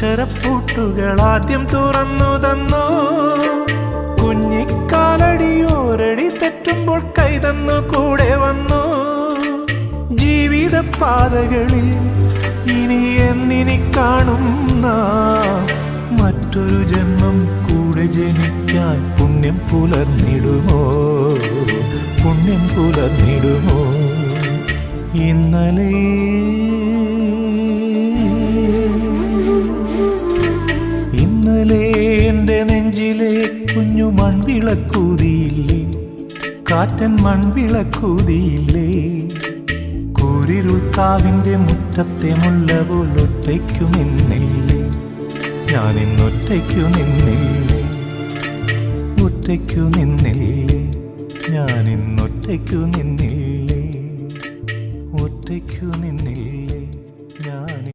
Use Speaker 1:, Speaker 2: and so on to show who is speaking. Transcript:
Speaker 1: അക്ഷരപ്പൂട്ടുകൾ ആദ്യം തുറന്നു തന്നു. കുഞ്ഞിക്കാലടിയോരടി തെറ്റുമ്പോൾ കൈതന്നു കൂടെ വന്നു. ജീവിത പാതകളിൽ ഇനി എന്നിനി കാണും നാം. മറ്റൊരു ജന്മം കൂടെ ജനിക്കാൻ പുണ്യം പുലർന്നിടുമോ, പുണ്യം പുലർന്നിടുമോ? ഇന്നലെ എൻ്റെ നെഞ്ചിലെ കുഞ്ഞു മൺവിളക്കൂതിയില്ലേ, കാറ്റൻ മൺവിളക്കൂതിയില്ലേ? കൂരിരുൾ കാവിൻ്റെ മുറ്റത്തെ മുല്ല പോലൊറ്റയ്ക്കു നിന്നില്ലേ, ഞാനിന്നൊറ്റയ്ക്കു നിന്നില്ലേ, ഒറ്റയ്ക്കു നിന്നില്ലേ, ഞാനിന്നൊറ്റയ്ക്കു നിന്നില്ലേ, ഒറ്റയ്ക്കു നിന്നില്ലേ.